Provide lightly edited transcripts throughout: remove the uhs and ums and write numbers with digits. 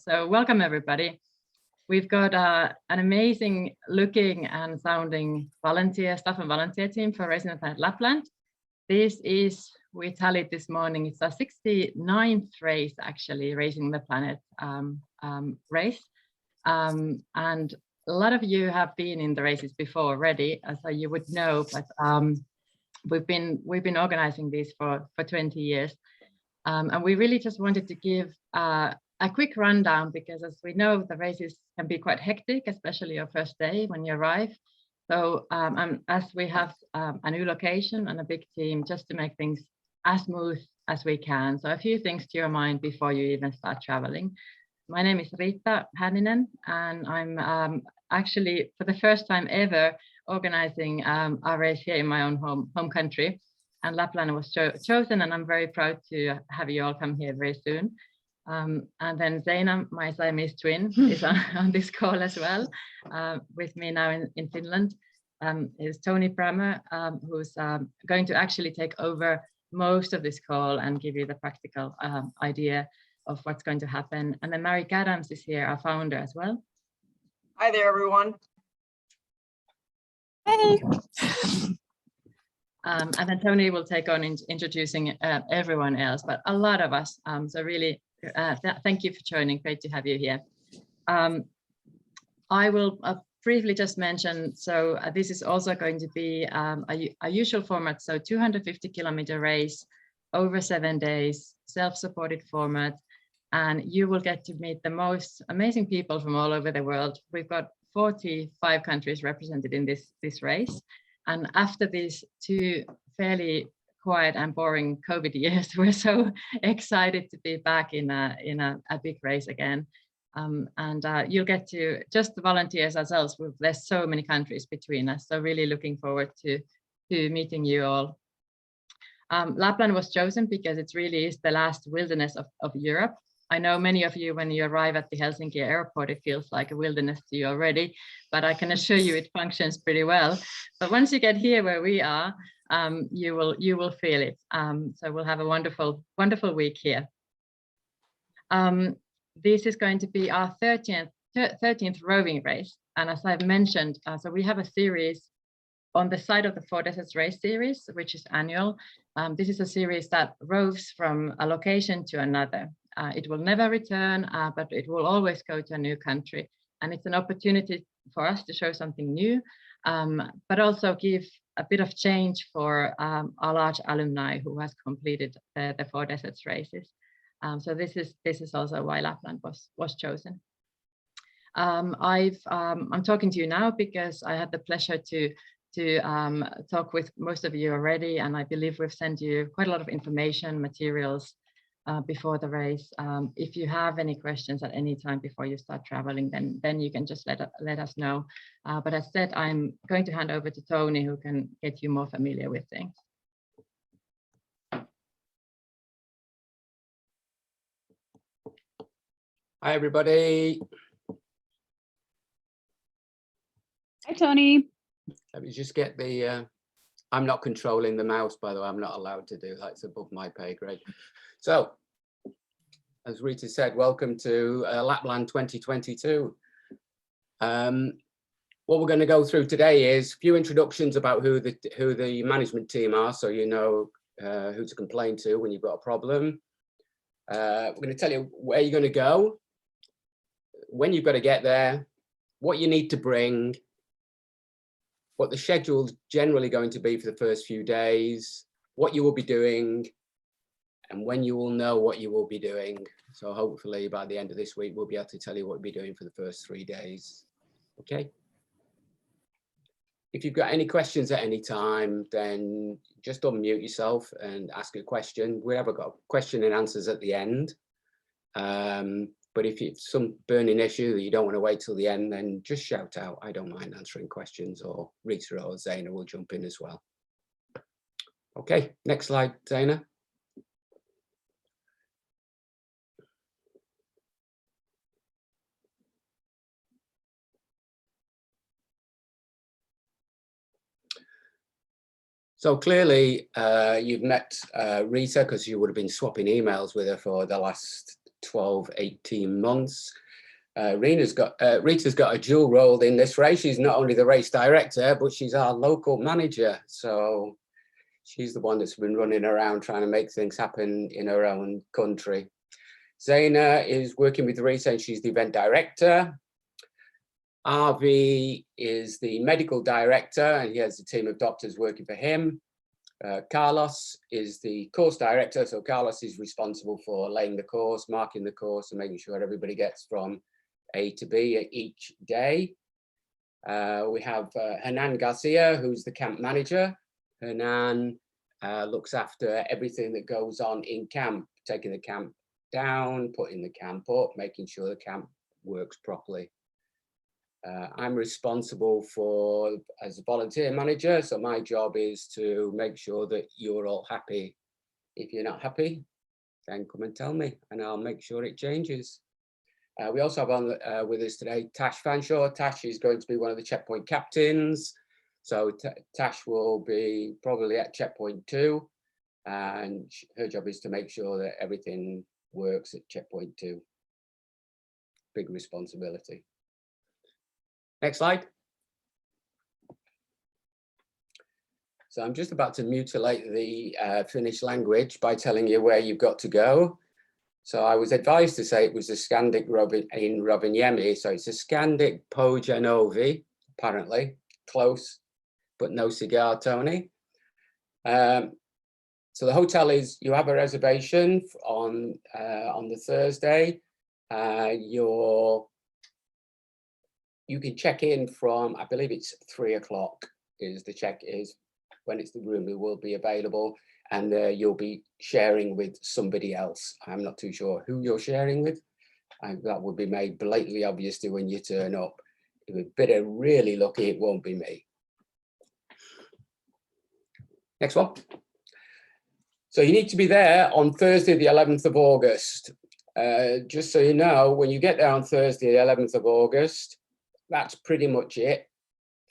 So welcome everybody. We've got an amazing looking and sounding staff and volunteer team for Racing the Planet Lapland. This is, we tallied this morning, it's our 69th race actually, Racing the Planet race. And a lot of you have been in the races before already, so you would know, but we've been organizing these for 20 years. And we really just wanted to give a quick rundown, because as we know, the races can be quite hectic, especially your first day when you arrive. So as we have a new location and a big team, just to make things as smooth as we can. So a few things to your mind before you even start traveling. My name is Riitta Hänninen, and I'm actually for the first time ever organizing a race here in my own home country. And Lapland was chosen, and I'm very proud to have you all come here very soon. And then Zeina, my Siamese twin, is on this call as well, with me now in Finland. Is Tony Brammer, who's going to actually take over most of this call and give you the practical idea of what's going to happen. And then Mary Adams is here, our founder as well. Hi there, everyone. Hey. And then Tony will take on introducing everyone else, but a lot of us. So really, thank you for joining. Great to have you here. I will briefly just mention, so this is also going to be a usual format. So 250-kilometer race over 7 days, self-supported format. And you will get to meet the most amazing people from all over the world. We've got 45 countries represented in this race. And after these 2 fairly quiet and boring COVID years, we're so excited to be back in a big race again. You'll get to just the volunteers ourselves. There's so many countries between us. So really looking forward to meeting you all. Lapland was chosen because it really is the last wilderness of Europe. I know many of you, when you arrive at the Helsinki airport, it feels like a wilderness to you already, but I can assure you it functions pretty well. But once you get here where we are, you will feel it. So we'll have a wonderful week here. This is going to be our 13th rowing race. And as I've mentioned, so we have a series on the side of the Four Deserts Race series, which is annual. This is a series that roves from a location to another. It will never return, but it will always go to a new country. And it's an opportunity for us to show something new, but also give a bit of change for our large alumni who has completed the Four Deserts races. So this is also why Lapland was chosen. I'm talking to you now because I had the pleasure to talk with most of you already, and I believe we've sent you quite a lot of information, materials before the race. If you have any questions at any time before you start traveling, then you can just let us know. But as said, I'm going to hand over to Tony, who can get you more familiar with things. Hi, everybody. Hi, Tony. Let me just get the, I'm not controlling the mouse, by the way. I'm not allowed to do that. It's above my pay grade. So, as Rita said, welcome to Lapland 2022. What we're going to go through today is a few introductions about who the management team are, so you know who to complain to when you've got a problem. We're going to tell you where you're going to go, when you've got to get there, what you need to bring, what the schedule's generally going to be for the first few days, what you will be doing, and when you will know what you will be doing. So hopefully by the end of this week, we'll be able to tell you what we'll be doing for the first 3 days. Okay. If you've got any questions at any time, then just unmute yourself and ask a question. We have got question and answers at the end. But if it's some burning issue that you don't want to wait till the end, then just shout out. I don't mind answering questions, or Rita or Zeina will jump in as well. Okay, next slide, Zeina. So clearly you've met Rita, because you would have been swapping emails with her for the last 12, 18 months. Rita's got a dual role in this race. She's not only the race director, but she's our local manager. So she's the one that's been running around trying to make things happen in her own country. Zaina is working with Rita and she's the event director. Avi is the medical director and he has a team of doctors working for him. Carlos is the course director. So Carlos is responsible for laying the course, marking the course and making sure everybody gets from A to B each day. We have Hernan Garcia, who's the camp manager. Hernan looks after everything that goes on in camp, taking the camp down, putting the camp up, making sure the camp works properly. I'm responsible as a volunteer manager, so my job is to make sure that you're all happy. If you're not happy, then come and tell me and I'll make sure it changes. We also have on with us today Tash Fanshawe. Tash is going to be one of the checkpoint captains. So Tash will be probably at checkpoint 2 and her job is to make sure that everything works at checkpoint 2. Big responsibility. Next slide. So I'm just about to mutilate the Finnish language by telling you where you've got to go. So I was advised to say it was a Scandic in Rovaniemi. So it's a Scandic Pohjanovi, apparently. Close, but no cigar, Tony. So the hotel is, you have a reservation on the Thursday. You can check in from, I believe it's 3 o'clock is when it's the room that will be available. And you'll be sharing with somebody else. I'm not too sure who you're sharing with. That will be made blatantly obvious to when you turn up. If we're a bit really lucky, it won't be me. Next one. So you need to be there on Thursday, the 11th of August. Just so you know, when you get there on Thursday, the 11th of August, that's pretty much it.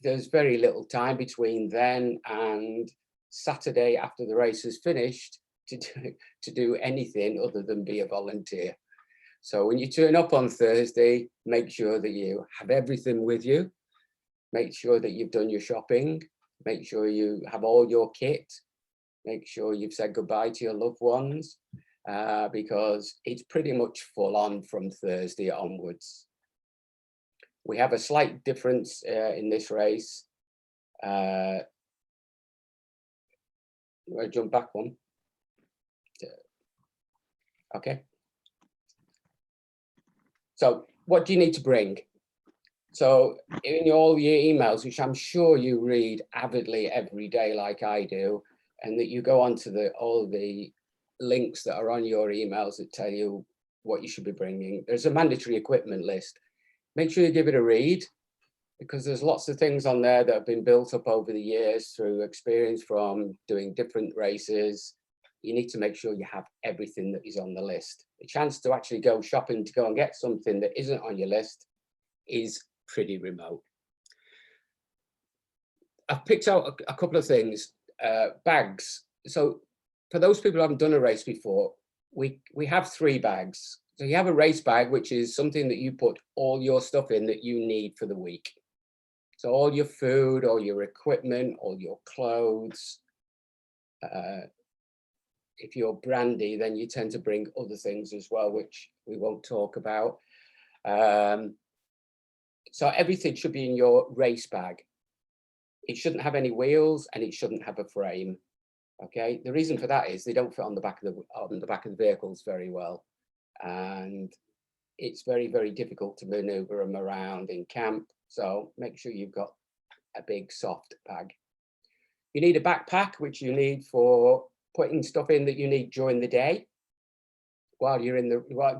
There's very little time between then and Saturday after the race is finished to do anything other than be a volunteer. So when you turn up on Thursday, make sure that you have everything with you. Make sure that you've done your shopping. Make sure you have all your kit. Make sure you've said goodbye to your loved ones because it's pretty much full on from Thursday onwards. We have a slight difference in this race. I'll jump back one. Okay. So what do you need to bring? So in all your emails, which I'm sure you read avidly every day like I do, and that you go onto all the links that are on your emails that tell you what you should be bringing. There's a mandatory equipment list. Make sure you give it a read because there's lots of things on there that have been built up over the years through experience from doing different races. You need to make sure you have everything that is on the list. The chance to actually go shopping to go and get something that isn't on your list is pretty remote. I've picked out a couple of things. Bags. So for those people who haven't done a race before, we have 3 bags. So you have a race bag, which is something that you put all your stuff in that you need for the week. So all your food, all your equipment, all your clothes. If you're brandy, then you tend to bring other things as well, which we won't talk about. So everything should be in your race bag. It shouldn't have any wheels and it shouldn't have a frame. Okay, the reason for that is they don't fit on the back of the vehicles very well. And it's very, very difficult to maneuver them around in camp. So make sure you've got a big soft bag. You need a backpack, which you need for putting stuff in that you need during the day while you're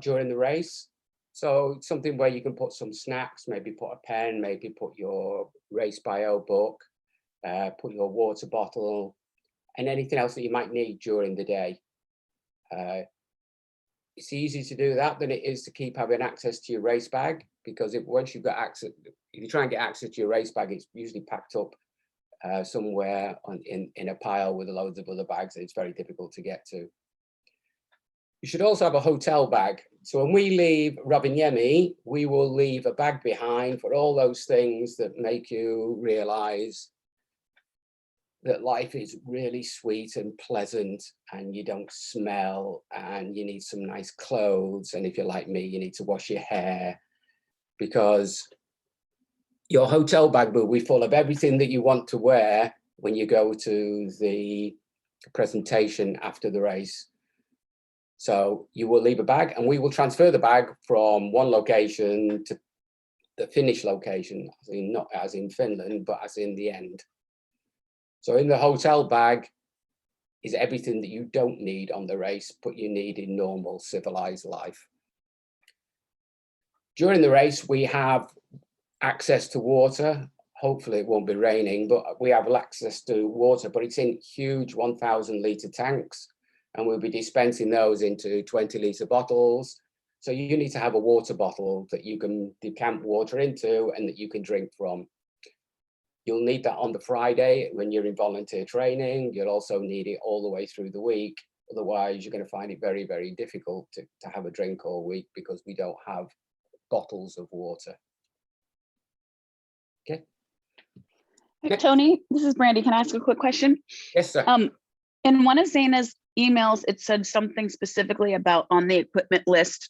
during the race. So something where you can put some snacks, maybe put a pen, maybe put your race bio book, put your water bottle, and anything else that you might need during the day. It's easy to do that than it is to keep having access to your race bag, because once you've got access, if you try and get access to your race bag, it's usually packed up somewhere in a pile with loads of other bags that it's very difficult to get to. You should also have a hotel bag. So when we leave Rovaniemi, we will leave a bag behind for all those things that make you realize that life is really sweet and pleasant, and you don't smell, and you need some nice clothes. And if you're like me, you need to wash your hair, because your hotel bag will be full of everything that you want to wear when you go to the presentation after the race. So you will leave a bag, and we will transfer the bag from one location to the finish location, not as in Finland, but as in the end. So in the hotel bag is everything that you don't need on the race, but you need in normal civilized life. During the race, we have access to water. Hopefully it won't be raining, but we have access to water, but it's in huge 1,000 litre tanks, and we'll be dispensing those into 20 litre bottles. So you need to have a water bottle that you can decant water into and that you can drink from. You'll need that on the Friday when you're in volunteer training. You'll also need it all the way through the week. Otherwise, you're going to find it very, very difficult to have a drink all week, because we don't have bottles of water. Okay. Hey, Tony, this is Brandy. Can I ask a quick question? Yes, sir. In one of Zaina's emails, it said something specifically about on the equipment list,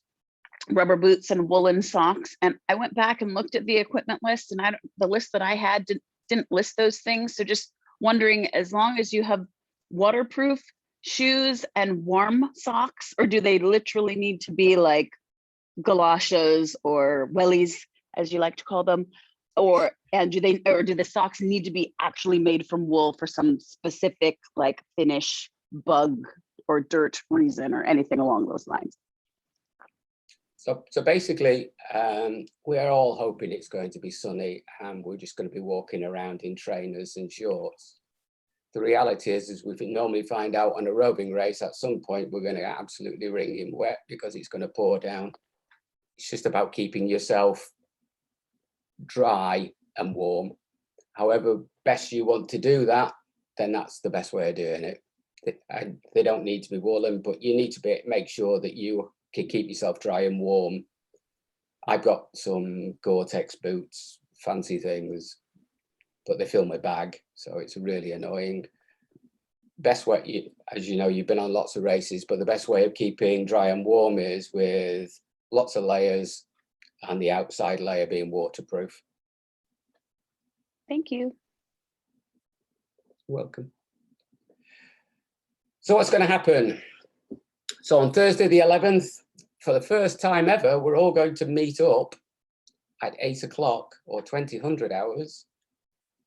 rubber boots and woolen socks. And I went back and looked at the equipment list, and the list that I had didn't list those things. So just wondering, as long as you have waterproof shoes and warm socks, or do they literally need to be like galoshes or wellies, as you like to call them? Or do the socks need to be actually made from wool for some specific like finish, bug or dirt reason, or anything along those lines? So basically, we're all hoping it's going to be sunny, and we're just going to be walking around in trainers and shorts. The reality is we normally find out on a roving race, at some point we're going to absolutely wring wet, because it's going to pour down. It's just about keeping yourself dry and warm. However best you want to do that, then that's the best way of doing it. They don't need to be woolen, but you need to make sure that you can keep yourself dry and warm. I've got some Gore-Tex boots, fancy things, but they fill my bag, so it's really annoying. Best way, as you know, you've been on lots of races, but the best way of keeping dry and warm is with lots of layers, and the outside layer being waterproof. Thank you. Welcome. So what's going to happen? So on Thursday the 11th, for the first time ever, we're all going to meet up at 8 o'clock or 2000 hours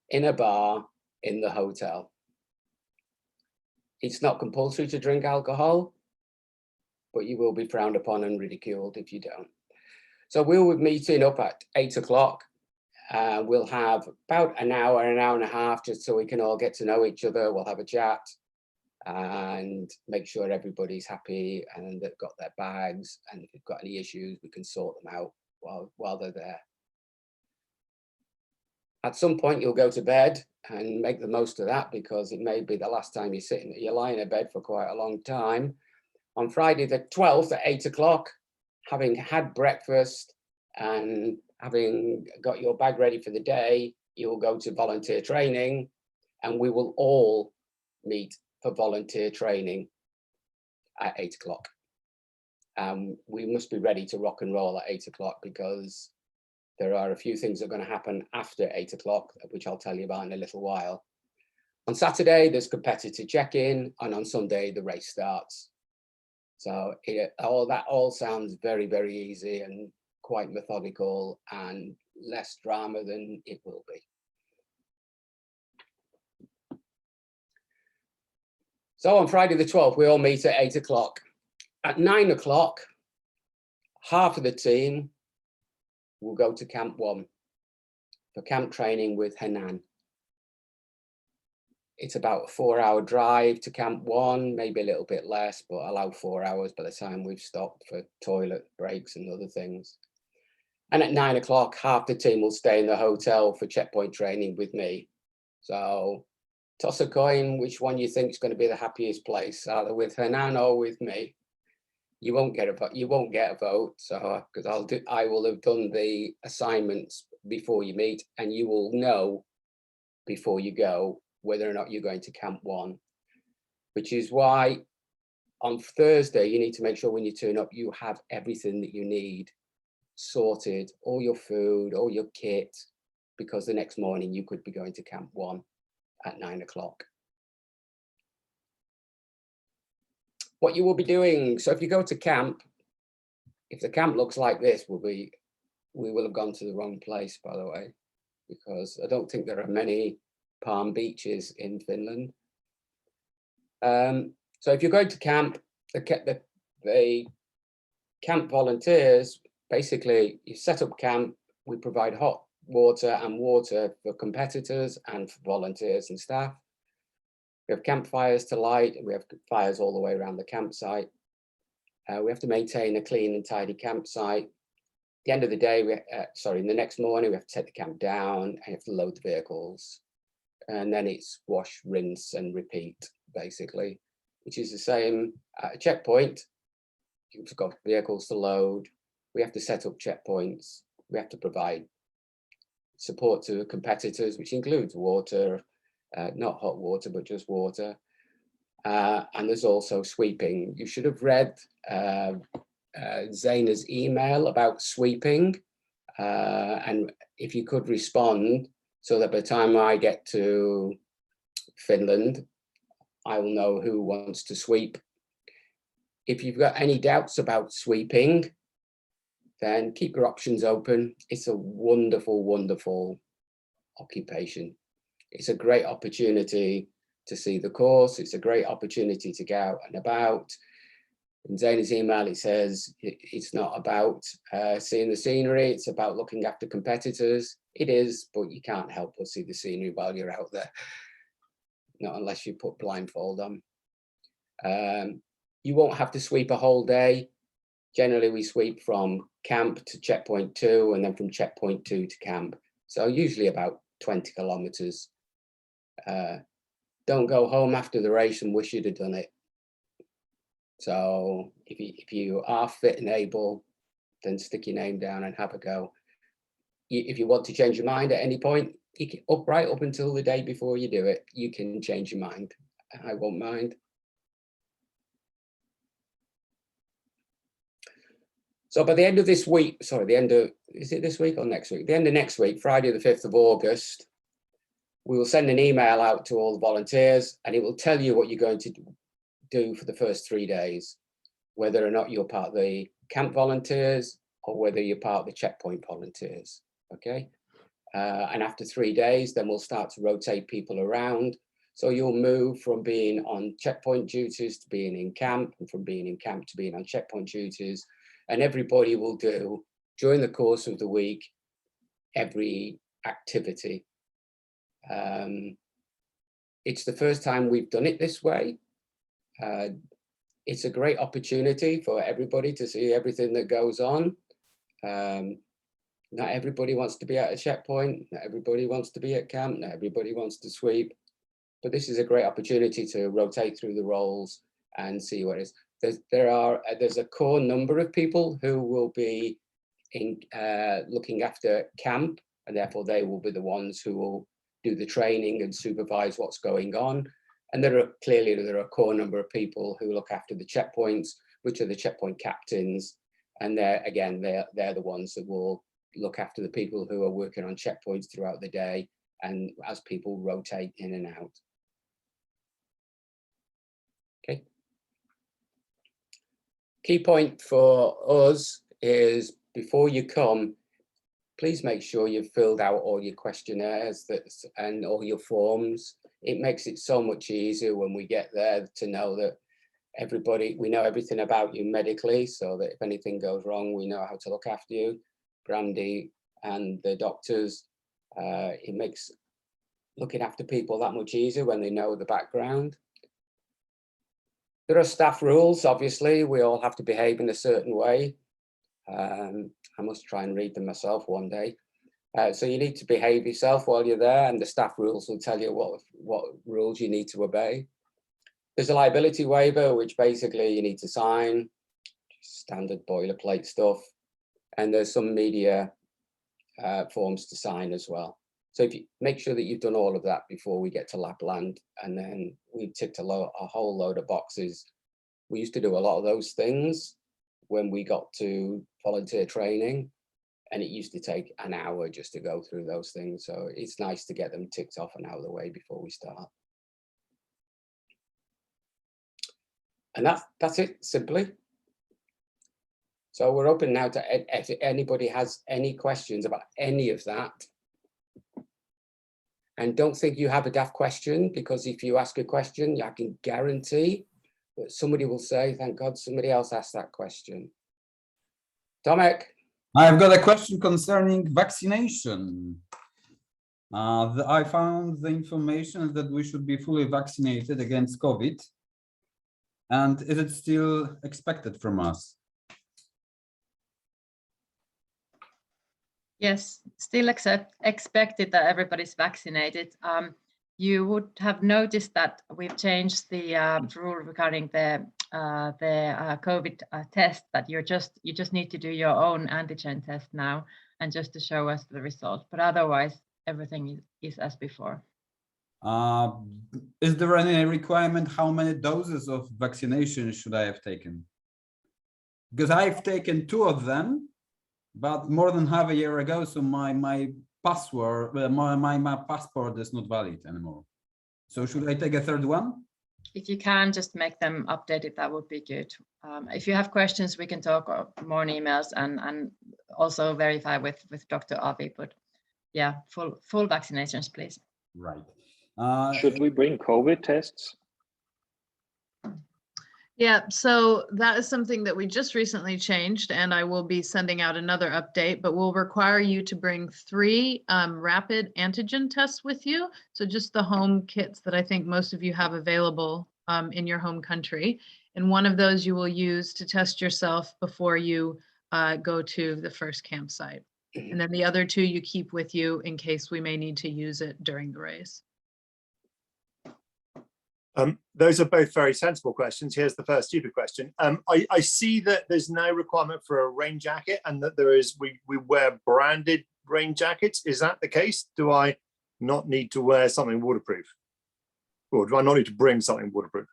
in a bar in the hotel. It's not compulsory to drink alcohol, but you will be frowned upon and ridiculed if you don't. So we'll be meeting up at 8 o'clock. We'll have about an hour and a half, just so we can all get to know each other. We'll have a chat and make sure everybody's happy and they've got their bags. And if we've got any issues, we can sort them out while they're there. At some point, you'll go to bed and make the most of that, because it may be the last time you're lying in bed for quite a long time. On Friday the 12th at 8 o'clock, having had breakfast and having got your bag ready for the day, you'll go to volunteer training, and we will all meet for volunteer training at 8 o'clock. We must be ready to rock and roll at 8 o'clock, because there are a few things that are going to happen after 8 o'clock, which I'll tell you about in a little while. On Saturday, there's competitor check-in, and on Sunday, the race starts. So that all sounds very, very easy and quite methodical and less drama than it will be. So on Friday the 12th, we all meet at 8 o'clock. At 9 o'clock, half of the team will go to Camp 1 for camp training with Henan. It's about a 4-hour drive to Camp 1, maybe a little bit less, but allow 4 hours by the time we've stopped for toilet breaks and other things. And at 9 o'clock, half the team will stay in the hotel for checkpoint training with me. So toss a coin, which one you think is going to be the happiest place, either with Henan or with me. you won't get a vote. You won't get a vote. So because I will have done the assignments before you meet, and you will know before you go whether or not you're going to Camp 1, which is why on Thursday you need to make sure when you turn up you have everything that you need sorted, all your food, all your kit, because the next morning you could be going to Camp 1 at 9 o'clock. What you will be doing, so if you go to camp, if the camp looks like this, we will have gone to the wrong place, by the way, because I don't think there are many palm beaches in Finland. So if you're going to camp, the camp volunteers, basically you set up camp, we provide hot water and water for competitors and for volunteers and staff. We have campfires to light, we have fires all the way around the campsite. We have to maintain a clean and tidy campsite. At the end of the day, in the next morning, we have to take the camp down and you have to load the vehicles. And then it's wash, rinse and repeat, basically, which is the same at a checkpoint. You've got vehicles to load. We have to set up checkpoints. We have to provide support to competitors, which includes water, not hot water, but just water. And there's also sweeping. You should have read Zaina's email about sweeping. And if you could respond so that by the time I get to Finland, I will know who wants to sweep. If you've got any doubts about sweeping, then keep your options open. It's a wonderful, wonderful occupation. It's a great opportunity to see the course. It's a great opportunity to get out and about. In Zaina's email, it says it's not about seeing the scenery, it's about looking after competitors. It is, but you can't help but see the scenery while you're out there. Not unless you put blindfold on. You won't have to sweep a whole day. Generally, we sweep from camp to checkpoint 2 and then from checkpoint 2 to camp. So usually about 20 kilometers. Don't go home after the race and wish you'd have done it. So if you are fit and able, then stick your name down and have a go. If you want to change your mind at any point, you can right up until the day before you do it, you can change your mind. I won't mind. So by the end of this week, is it this week or next week? The end of next week, Friday the 5th of August, we will send an email out to all the volunteers and it will tell you what you're going to do for the first 3 days, whether or not you're part of the camp volunteers or whether you're part of the checkpoint volunteers, okay? And after 3 days, then we'll start to rotate people around. So you'll move from being on checkpoint duties to being in camp, and from being in camp to being on checkpoint duties. And everybody will do, during the course of the week, every activity. It's the first time we've done it this way. It's a great opportunity for everybody to see everything that goes on. Not everybody wants to be at a checkpoint, not everybody wants to be at camp, not everybody wants to sweep, but this is a great opportunity to rotate through the roles and see what it is. There's a core number of people who will be looking after camp, and therefore they will be the ones who will do the training and supervise what's going on. And there are a core number of people who look after the checkpoints, which are the checkpoint captains. And they're the ones that will look after the people who are working on checkpoints throughout the day and as people rotate in and out. Okay. Key point for us is before you come, please make sure you've filled out all your questionnaires and all your forms. It makes it so much easier when we get there to know that we know everything about you medically, so that if anything goes wrong, we know how to look after you. Brandy and the doctors, it makes looking after people that much easier when they know the background. There are staff rules, obviously, we all have to behave in a certain way. I must try and read them myself one day. So you need to behave yourself while you're there, and the staff rules will tell you what rules you need to obey. There's a liability waiver, which basically you need to sign. standard boilerplate stuff. And there's some media forms to sign as well. So if you make sure that you've done all of that before we get to Lapland, and then we ticked a whole load of boxes. We used to do a lot of those things when we got to volunteer training, and it used to take an hour just to go through those things. So it's nice to get them ticked off and out of the way before we start. And that's it, simply. So we're open now to if anybody has any questions about any of that. And don't think you have a daft question, because if you ask a question, I can guarantee that somebody will say, thank God somebody else asked that question. Tomek. I've got a question concerning vaccination. I found the information that we should be fully vaccinated against COVID. And is it still expected from us? Yes, still expected that everybody's vaccinated. You would have noticed that we've changed the rule regarding the COVID test, that you just need to do your own antigen test now, and just to show us the result. But otherwise, everything is as before. Is there any requirement how many doses of vaccination should I have taken? Because I've taken 2 of them, but more than half a year ago, so my password, my passport is not valid anymore. So should I take a 3rd one? If you can just make them updated, that would be good. If you have questions, we can talk more on emails and also verify with Dr. Avi. But yeah, full vaccinations, please. Right. Should we bring COVID tests? Yeah, so that is something that we just recently changed, and I will be sending out another update, but we'll require you to bring 3 rapid antigen tests with you. So just the home kits that I think most of you have available in your home country. And one of those you will use to test yourself before you go to the first campsite. And then the other 2 you keep with you in case we may need to use it during the race. Those are both very sensible questions. Here's the first stupid question. I see that there's no requirement for a rain jacket, and that we wear branded rain jackets. Is that the case? Do I not need to wear something waterproof? Or do I not need to bring something waterproof?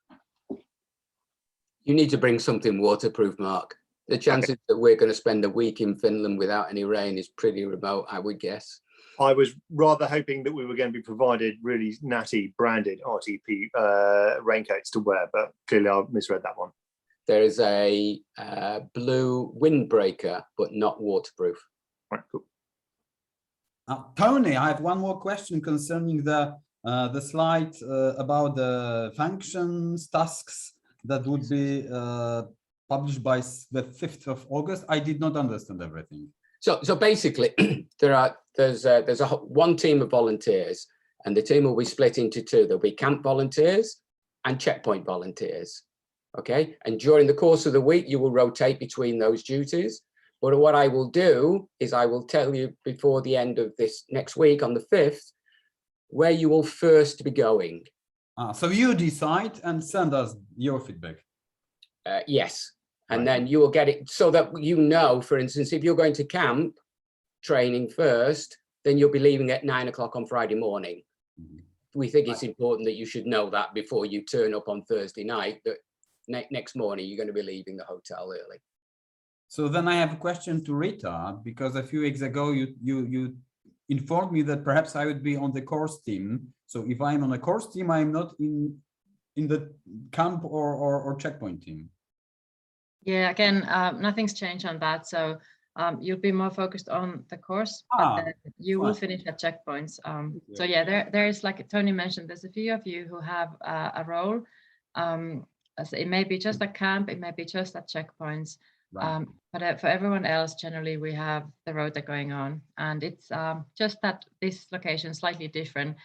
You need to bring something waterproof, Mark. The chances that we're going to spend a week in Finland without any rain is pretty remote, I would guess. I was rather hoping that we were going to be provided really natty branded RTP raincoats to wear, but clearly I misread that one. There is a blue windbreaker, but not waterproof. Right, cool. Tony, I have one more question concerning the slide about the functions, tasks that would be published by the 5th of August. I did not understand everything. So basically, there's one team of volunteers, and the team will be split into 2. There'll be camp volunteers and checkpoint volunteers. Okay, and during the course of the week, you will rotate between those duties. But what I will do is I will tell you before the end of this next week on the 5th where you will first be going. So you decide and send us your feedback. Yes. And Right. then you will get it so that you know, for instance, if you're going to camp training first, then you'll be leaving at 9 o'clock on Friday morning. Mhm. We think it's important that you should know that before you turn up on Thursday night, that next morning you're going to be leaving the hotel early. So then I have a question to Rita, because a few weeks ago you informed me that perhaps I would be on the course team. So if I'm on a course team, I'm not in the camp or checkpoint team. Yeah, again, nothing's changed on that. So you'll be more focused on the course, but then you will finish at checkpoints. So yeah, there is, like Tony mentioned, there's a few of you who have a role. So it may be just at camp, it may be just at checkpoints. Right. But for everyone else, generally we have the rota going on, and it's just that this location is slightly different.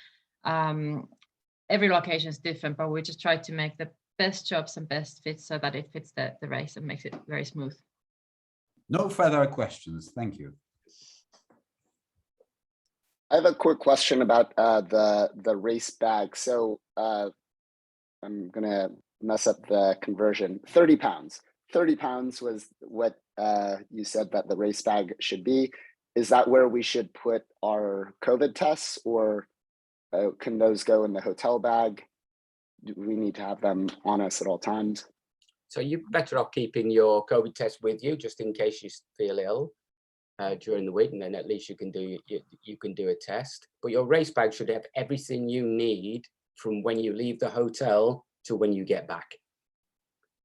Every location is different, but we just try to make the best jobs and best fits so that it fits the race and makes it very smooth. No further questions. Thank you. I have a quick question about the race bag. So I'm gonna mess up the conversion. 30 pounds. 30 pounds was what you said that the race bag should be. Is that where we should put our COVID tests, or can those go in the hotel bag? Do we need to have them on us at all times? So you're better off keeping your COVID test with you just in case you feel ill during the week, and then at least you can do a test. But your race bag should have everything you need from when you leave the hotel to when you get back.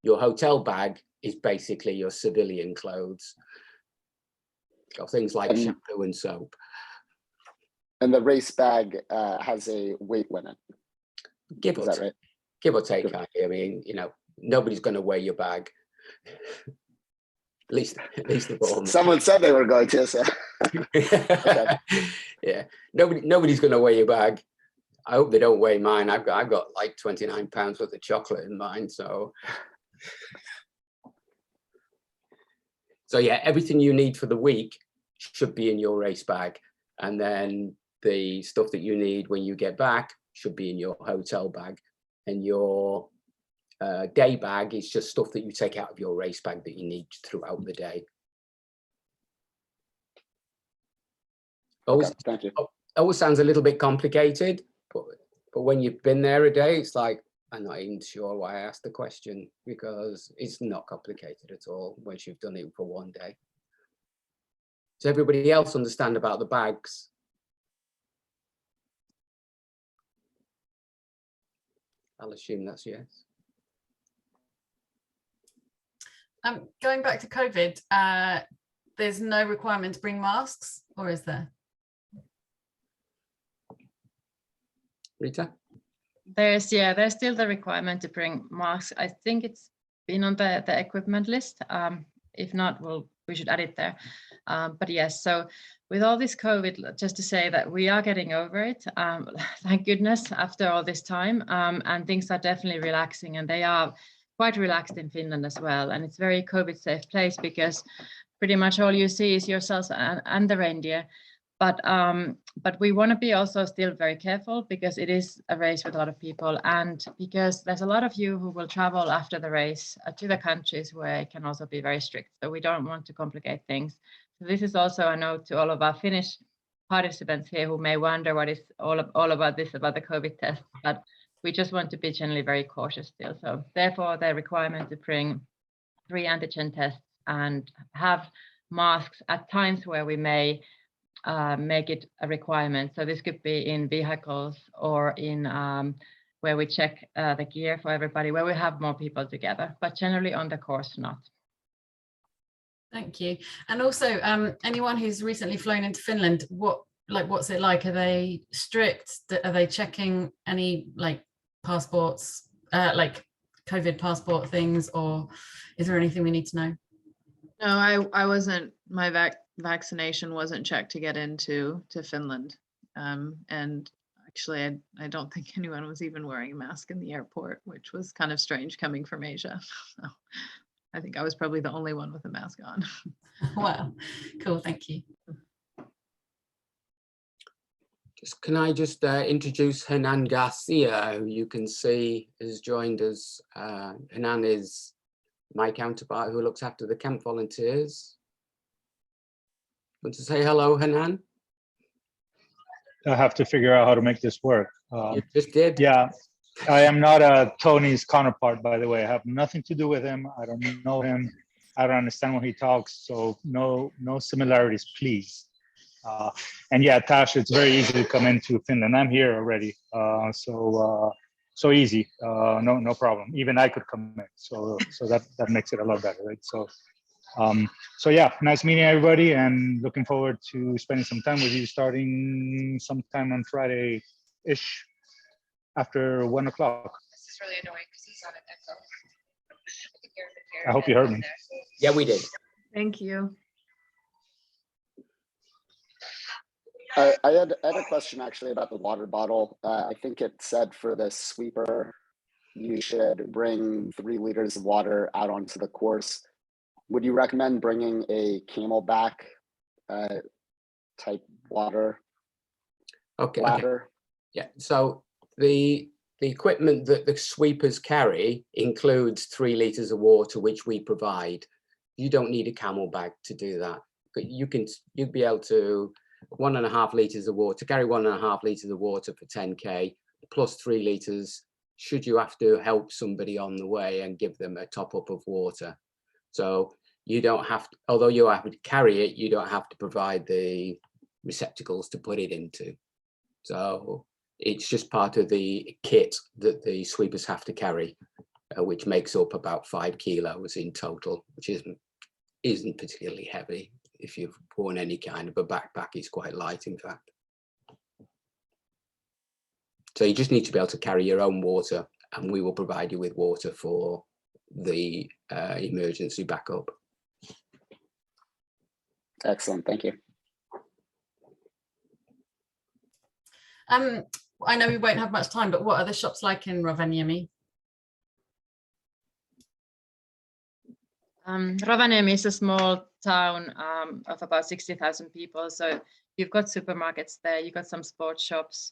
Your hotel bag is basically your civilian clothes. Got things like shampoo and soap. And the race bag has a weight limit. Give or take, right? Give or take. I mean, you know, nobody's going to weigh your bag. At least the ball. Someone said they were going to. So. Okay. Yeah, nobody's going to weigh your bag. I hope they don't weigh mine. I've got like 29 pounds worth of chocolate in mine. So yeah, everything you need for the week should be in your race bag, and then the stuff that you need when you get back should be in your hotel bag, and your day bag is just stuff that you take out of your race bag that you need throughout the day. Okay, thank you. Always sounds a little bit complicated, but when you've been there a day, it's like, I'm not even sure why I asked the question, because it's not complicated at all once you've done it for one day. Does everybody else understand about the bags? I'll assume that's yes. Going back to COVID, there's no requirement to bring masks, or is there? Rita? There's still the requirement to bring masks. I think it's been on the equipment list. If not, we should add it there. But yes, so with all this COVID, just to say that we are getting over it, thank goodness, after all this time, and things are definitely relaxing, and they are quite relaxed in Finland as well. And it's a very COVID safe place because pretty much all you see is yourselves and the reindeer. But we want to be also still very careful, because it is a race with a lot of people, and because there's a lot of you who will travel after the race to the countries where it can also be very strict. So we don't want to complicate things. So this is also a note to all of our Finnish participants here who may wonder what is all about this, about the COVID test. But we just want to be generally very cautious still. So therefore, the requirement to bring 3 antigen tests and have masks at times where we may make it a requirement. So this could be in vehicles or in where we check the gear for everybody, where we have more people together, but generally on the course, not. Thank you. And also, anyone who's recently flown into Finland, what's it like? Are they strict? Are they checking any passports, like COVID passport things, or is there anything we need to know? No, I wasn't, my vaccination wasn't checked to get into Finland. And actually, I don't think anyone was even wearing a mask in the airport, which was kind of strange coming from Asia. So I think I was probably the only one with a mask on. Wow, cool, thank you. Can I just introduce Hernan Garcia, who you can see has joined us. Hernan is my counterpart who looks after the camp volunteers. Want to say hello, Hernan? I have to figure out how to make this work. You just did? Yeah, I am not Tony's counterpart, by the way. I have nothing to do with him. I don't know him. I don't understand when he talks, so no similarities, please. And yeah, Tash, it's very easy to come into Finland. I'm here already, so easy, no problem. Even I could come in, so that makes it a lot better, right? So yeah, nice meeting everybody, and looking forward to spending some time with you, starting sometime on Friday-ish after 1 o'clock. This is really annoying because he's on an echo. I hope you heard me. Yeah, we did. Thank you. I had a question actually about the water bottle. I think it said for the sweeper, you should bring 3 liters of water out onto the course. Would you recommend bringing a Camelback type water? Okay. Ladder? Yeah. So the the equipment that the sweepers carry includes 3 litres of water, which we provide. You don't need a camel bag to do that. But you'd be able to 1.5 litres of water, carry 1.5 litres of water for 10K, plus 3 litres should you have to help somebody on the way and give them a top up of water. So you don't have to, although you have to carry it, you don't have to provide the receptacles to put it into. So it's just part of the kit that the sweepers have to carry, which makes up about 5 kilos in total, which isn't particularly heavy. If you've worn any kind of a backpack, it's quite light, in fact. So you just need to be able to carry your own water, and we will provide you with water for the emergency backup. Excellent, thank you. I know we won't have much time, but what are the shops like in Rovaniemi? Rovaniemi is a small town of about 60,000 people. So you've got supermarkets there, you've got some sports shops.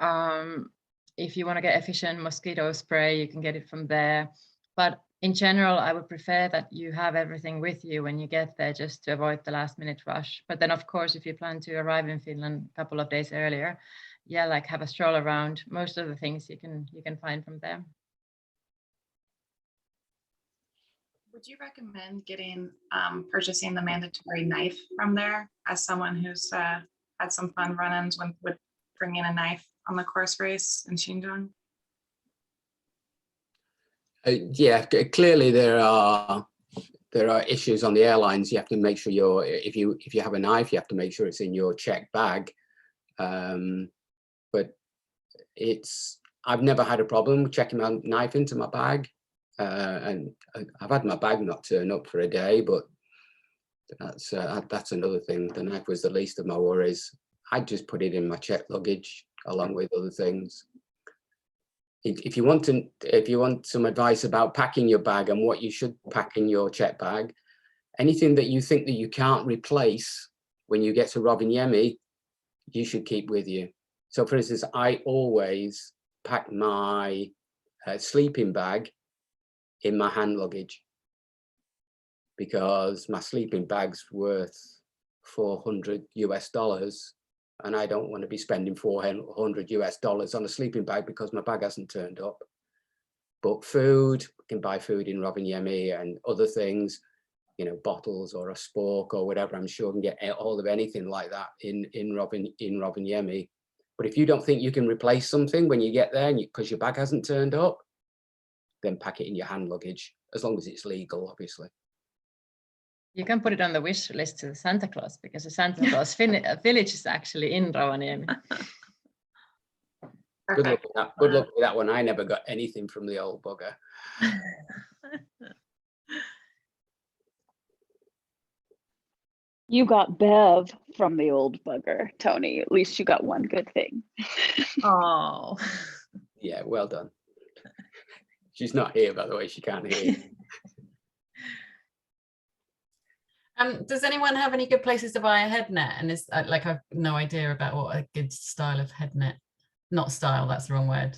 If you want to get efficient mosquito spray, you can get it from there. But in general, I would prefer that you have everything with you when you get there, just to avoid the last minute rush. But then, of course, if you plan to arrive in Finland a couple of days earlier, yeah, like have a stroll around. Most of the things you can find from there. Would you recommend purchasing the mandatory knife from there, as someone who's had some fun run-ins with bringing a knife on the course race in Xinjiang? Yeah, clearly there are issues on the airlines. You have to make sure if you have a knife, you have to make sure it's in your checked bag. But I've never had a problem checking my knife into my bag, and I've had my bag not turn up for a day, but that's another thing. The knife was the least of my worries. I just put it in my checked luggage along with other things. If you want some advice about packing your bag and what you should pack in your checked bag, anything that you think that you can't replace when you get to Rovaniemi, you should keep with you. So for instance, I always pack my sleeping bag in my hand luggage, because my sleeping bag's worth $400 US, and I don't want to be spending $400 US on a sleeping bag because my bag hasn't turned up. But food, I can buy food in Rovaniemi and other things, you know, bottles or a spork or whatever. I'm sure I can get hold of anything like that in Rovaniemi. But if you don't think you can replace something when you get there because your bag hasn't turned up, then pack it in your hand luggage, as long as it's legal, obviously. You can put it on the wish list to Santa Claus, because the Santa Claus village is actually in Rovaniemi. Good luck with that one. I never got anything from the old bugger. You got Bev from the old bugger, Tony. At least you got one good thing. Oh. Yeah, well done. She's not here, by the way. She can't hear you. Does anyone have any good places to buy a head net? And is like, I've no idea about what a good style of head net, not style, that's the wrong word.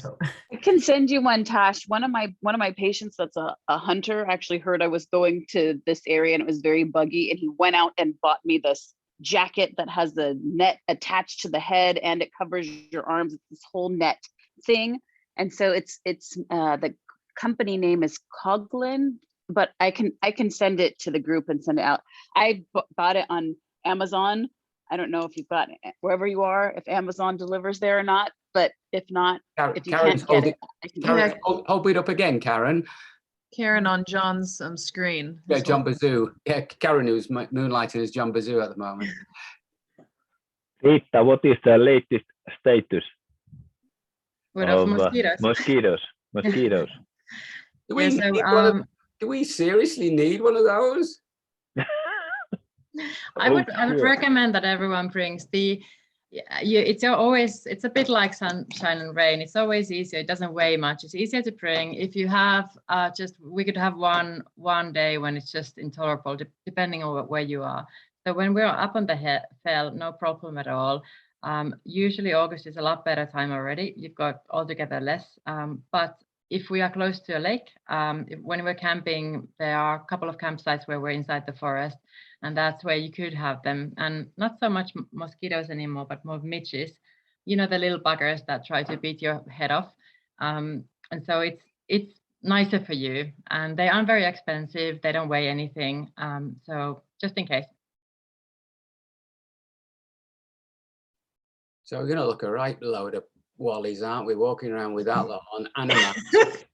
But I can send you one, Tash. One of my patients that's a hunter actually heard I was going to this area and it was very buggy, and he went out and bought me this jacket that has the net attached to the head and it covers your arms. It's this whole net thing. And so it's the company name is Coglin, but I can send it to the group and send it out. I bought it on Amazon. I don't know if you've got it wherever you are, if Amazon delivers there or not, but if not, if you can't get it, I can Karen, hold it up again, Karen. Karen on John's screen. Yeah, John Bazoo. Yeah, Karen, who's moonlighting as John Bazoo at the moment. Rita, what is the latest status of mosquitoes? Mosquitoes. Do we seriously need one of those? I would recommend that everyone brings it's a bit like sunshine and rain. It's always easier. It doesn't weigh much. It's easier to bring. If you have we could have one day when it's just intolerable, depending on where you are. So when we're up on the fell, no problem at all. Usually August is a lot better time already. You've got altogether less, but if we are close to a lake, when we're camping, there are a couple of campsites where we're inside the forest, and that's where you could have them. And not so much mosquitoes anymore, but more midges, you know, the little buggers that try to beat your head off. And so it's nicer for you, and they aren't very expensive. They don't weigh anything. So just in case. So we're going to look a right load of wallies, aren't we? Walking around with that lot on and a mask,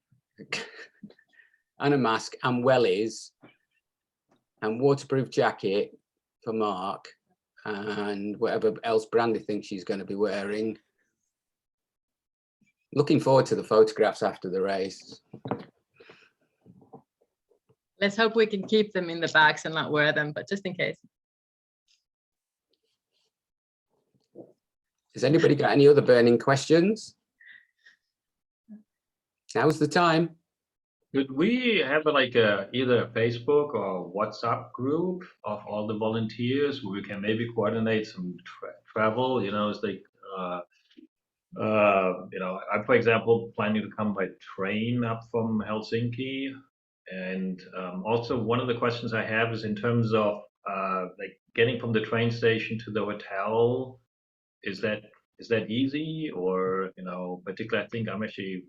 and a mask and wellies and waterproof jacket for Mark and whatever else Brandy thinks she's going to be wearing. Looking forward to the photographs after the race. Let's hope we can keep them in the bags and not wear them, but just in case. Has anybody got any other burning questions? Now's the time. Could we have either a Facebook or WhatsApp group of all the volunteers where we can maybe coordinate some travel? You know, it's like, you know, I'm, for example, planning to come by train up from Helsinki. And also one of the questions I have is in terms of like getting from the train station to the hotel. Is that easy, or, you know, particularly I think I'm actually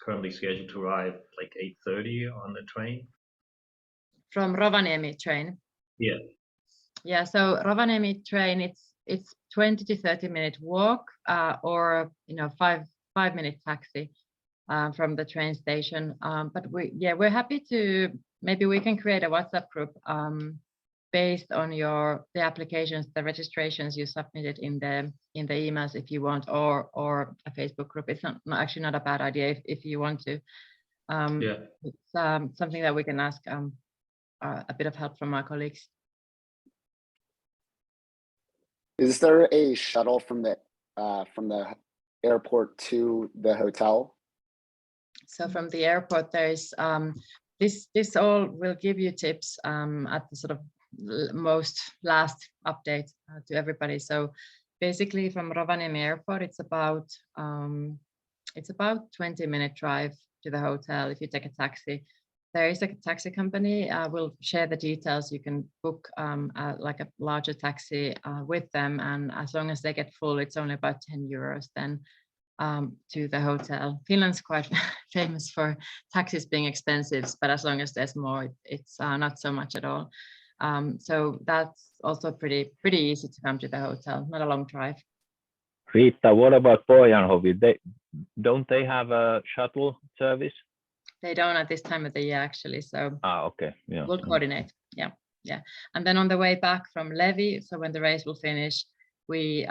currently scheduled to arrive like 8:30 on the train. From Rovaniemi train? Yeah. Yeah, so Rovaniemi train, it's 20 to 30 minute walk, or, you know, five minute taxi from the train station. But we're happy to, maybe we can create a WhatsApp group based on the applications, the registrations you submitted in the emails if you want, or a Facebook group. It's actually not a bad idea if you want to. Yeah. It's something that we can ask a bit of help from our colleagues. Is there a shuttle from the airport to the hotel? So from the airport, there is this all will give you tips at the sort of last update to everybody. So basically from Rovaniemi airport, it's about 20-minute drive to the hotel if you take a taxi. There is a taxi company. We'll share the details. You can book like a larger taxi with them, and as long as they get full, it's only about 10 euros then to the hotel. Finland's quite famous for taxis being expensive, but as long as there's more, it's not so much at all. So that's also pretty easy to come to the hotel, not a long drive. Rita, what about Pohjanhovi? Don't they have a shuttle service? They don't at this time of the year, actually. So okay, yeah, we'll coordinate. Yeah. And then on the way back from Levi, so when the race will finish, we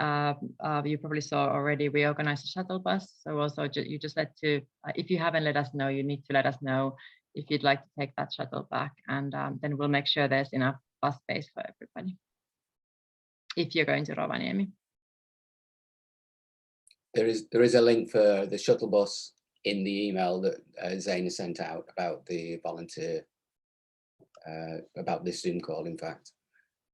you probably saw already, we organized a shuttle bus. So also you just if you haven't let us know, you need to let us know if you'd like to take that shuttle back, and then we'll make sure there's enough bus space for everybody if you're going to Rovaniemi. There is a link for the shuttle bus in the email that Zaina sent out about the volunteer, about this Zoom call, in fact.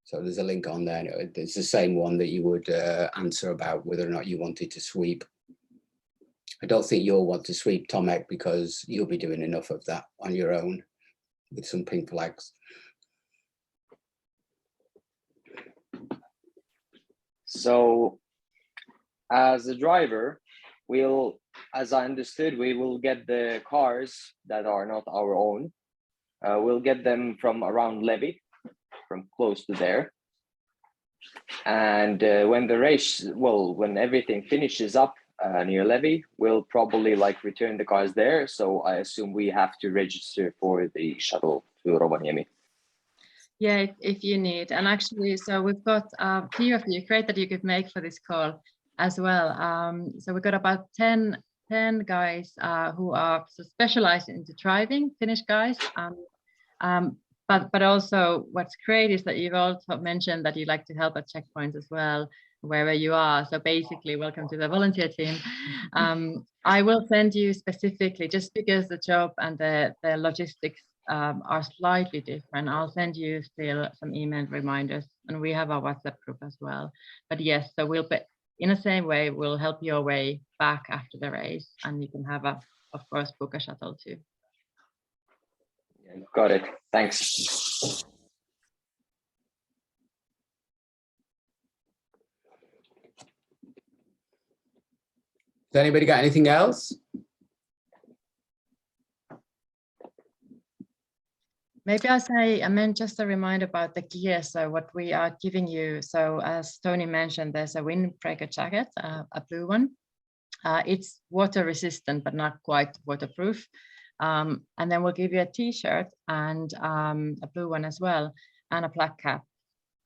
So there's a link on there. It's the same one that you would answer about whether or not you wanted to sweep. I don't think you'll want to sweep, Tomek, because you'll be doing enough of that on your own with some pink flags. So as a driver, as I understood, we will get the cars that are not our own. We'll get them from around Levi, from close to there. And when everything finishes up near Levi, we'll probably return the cars there. So I assume we have to register for the shuttle to Rovaniemi. Yeah, if you need. And actually, so we've got a few of you, great that you could make for this call as well. So we've got about 10 guys who are specialized into driving, Finnish guys. But also what's great is that you've also mentioned that you like to help at checkpoints as well, wherever you are. So basically, welcome to the volunteer team. I will send you specifically, just because the job and the logistics are slightly different. I'll send you still some email reminders, and we have our WhatsApp group as well. But yes, so we'll in the same way, we'll help your way back after the race, and you can have of course, book a shuttle too. Got it. Thanks. Has anybody got anything else? Maybe I'll say, I meant just a reminder about the gear. So what we are giving you, so as Tony mentioned, there's a windbreaker jacket, a blue one. It's water resistant, but not quite waterproof. And then we'll give you a t-shirt and a blue one as well, and a black cap.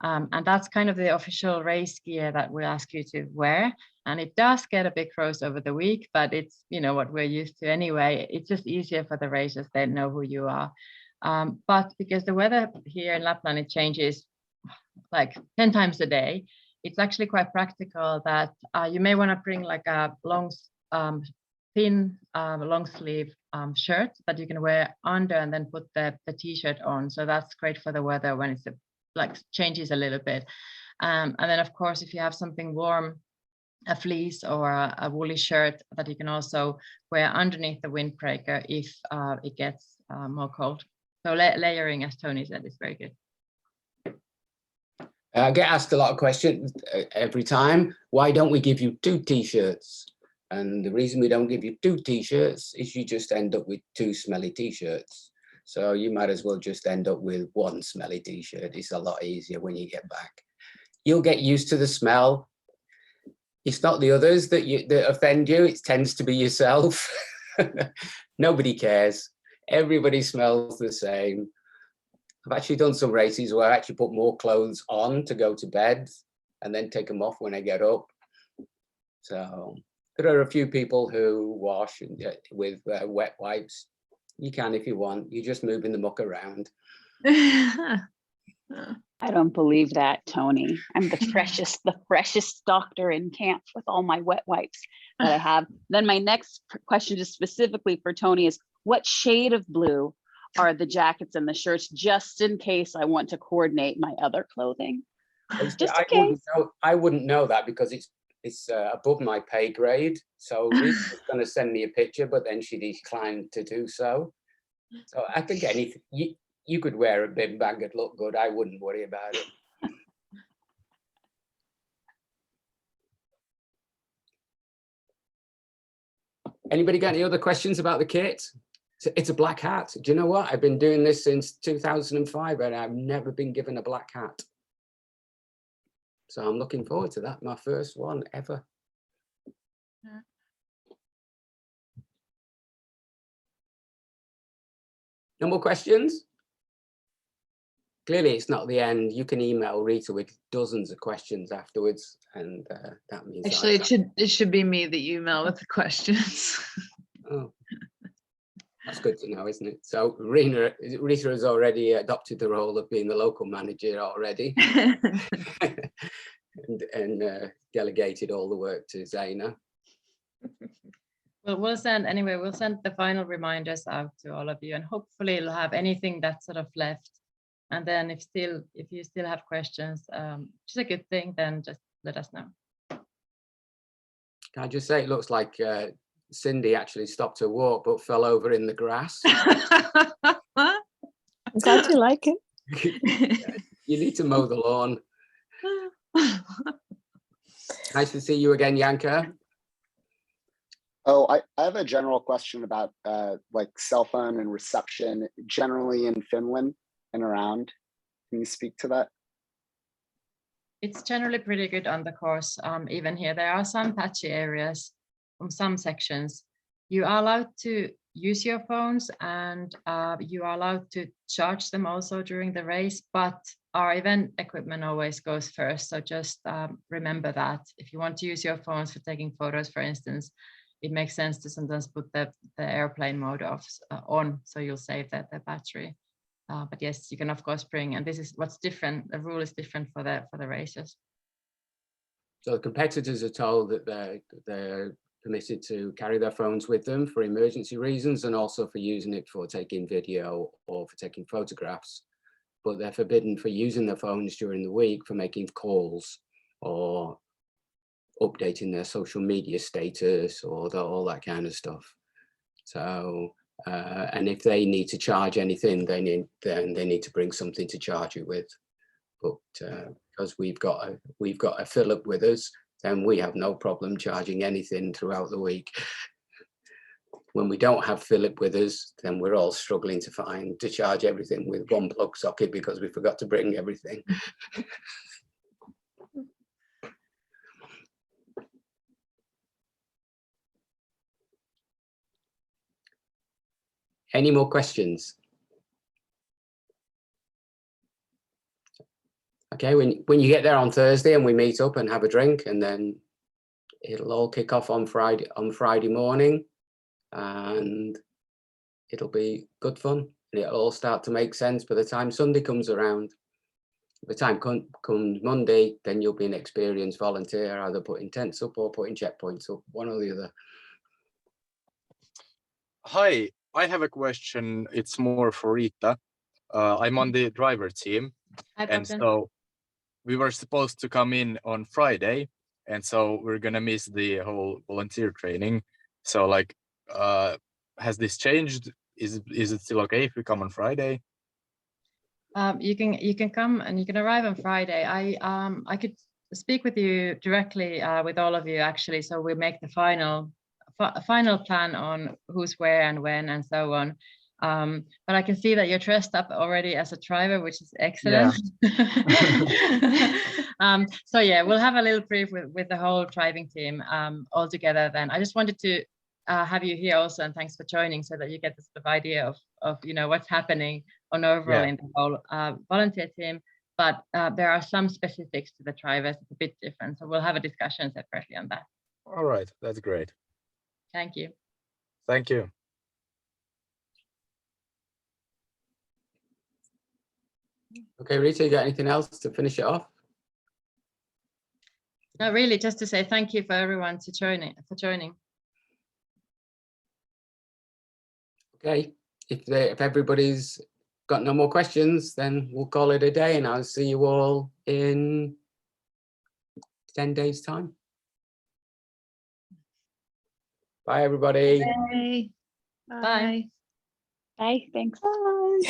And that's kind of the official race gear that we'll ask you to wear. And it does get a big cross over the week, but it's, you know, what we're used to anyway. It's just easier for the racers, they know who you are. But because the weather here in Lapland, it changes like 10 times a day, it's actually quite practical that you may want to bring like a long, thin, long sleeve shirt that you can wear under and then put the t-shirt on. So that's great for the weather when it's like changes a little bit. And then of course, if you have something warm, a fleece or a woolly shirt that you can also wear underneath the windbreaker if it gets more cold. So layering, as Tony said, is very good. I get asked a lot of questions every time. Why don't we give you 2 t-shirts? And the reason we don't give you 2 t-shirts is you just end up with 2 smelly t-shirts. So you might as well just end up with 1 smelly t-shirt. It's a lot easier when you get back. You'll get used to the smell. It's not the others that offend you. It tends to be yourself. Nobody cares. Everybody smells the same. I've actually done some races where I actually put more clothes on to go to bed and then take them off when I get up. So there are a few people who wash with wet wipes. You can if you want. You're just moving the muck around. I don't believe that, Tony. I'm the freshest doctor in camp with all my wet wipes that I have. Then my next question just specifically for Tony is, what shade of blue are the jackets and the shirts, just in case I want to coordinate my other clothing? Just in case. I wouldn't know that because it's above my pay grade. So Rita's going to send me a picture, but then she declined to do so. So I think anything, you could wear a bin bag and look good. I wouldn't worry about it. Anybody got any other questions about the kit? It's a black hat. Do you know what? I've been doing this since 2005 and I've never been given a black hat. So I'm looking forward to that. My first one ever. No more questions? Clearly, it's not the end. You can email Rita with dozens of questions afterwards, and that means actually it should be me that you email with the questions. Oh, that's good to know, isn't it? So Rita has already adopted the role of being the local manager already, and delegated all the work to Zaina. Well, we'll send the final reminders out to all of you, and hopefully you'll have anything that's sort of left. And then if you still have questions, which is a good thing, then just let us know. Can I just say, it looks like Cindy actually stopped her walk, but fell over in the grass. I'm glad you like it. You need to mow the lawn. Nice to see you again, Janka. Oh, I have a general question about like cell phone and reception generally in Finland and around. Can you speak to that? It's generally pretty good on the course. Even here, there are some patchy areas from some sections. You are allowed to use your phones and you are allowed to charge them also during the race, but our event equipment always goes first. So just remember that if you want to use your phones for taking photos, for instance, it makes sense to sometimes put the airplane mode on, so you'll save the battery. But yes, you can of course bring, and this is what's different. The rule is different for the racers. So the competitors are told that they're permitted to carry their phones with them for emergency reasons and also for using it for taking video or for taking photographs. But they're forbidden for using their phones during the week for making calls or updating their social media status or all that kind of stuff. So, and if they need to charge anything, then they need to bring something to charge it with. But because we've got a Philip with us, then we have no problem charging anything throughout the week. When we don't have Philip with us, then we're all struggling to charge everything with one plug socket because we forgot to bring everything. Any more questions? Okay, when you get there on Thursday and we meet up and have a drink, and then it'll all kick off on Friday morning, and it'll be good fun, and it'll all start to make sense by the time Sunday comes around. By the time comes Monday, then you'll be an experienced volunteer, either putting tents up or putting checkpoints up, one or the other. Hi, I have a question. It's more for Rita. I'm on the driver team. Hi, and Bogdan. so we were supposed to come in on Friday, and so we're gonna miss the whole volunteer training. So like, has this changed? Is it still okay if we come on Friday? You can come and you can arrive on Friday. I could speak with you directly with all of you actually, so we make the final plan on who's where and when and so on. But I can see that you're dressed up already as a driver, which is excellent. Yeah. So yeah, we'll have a little brief with the whole driving team all together then. I just wanted to have you here also, and thanks for joining, so that you get the sort of idea of what's happening on overall in the whole volunteer team. But there are some specifics to the drivers, it's a bit different. So we'll have a discussion separately on that. All right, that's great. Thank you. Thank you. Okay, Rita, you got anything else to finish it off? No, really, just to say thank you for everyone for joining. Okay, if everybody's got no more questions, then we'll call it a day, and I'll see you all in 10 days' time. Bye, everybody. Bye. Bye. Bye. Thanks. Bye.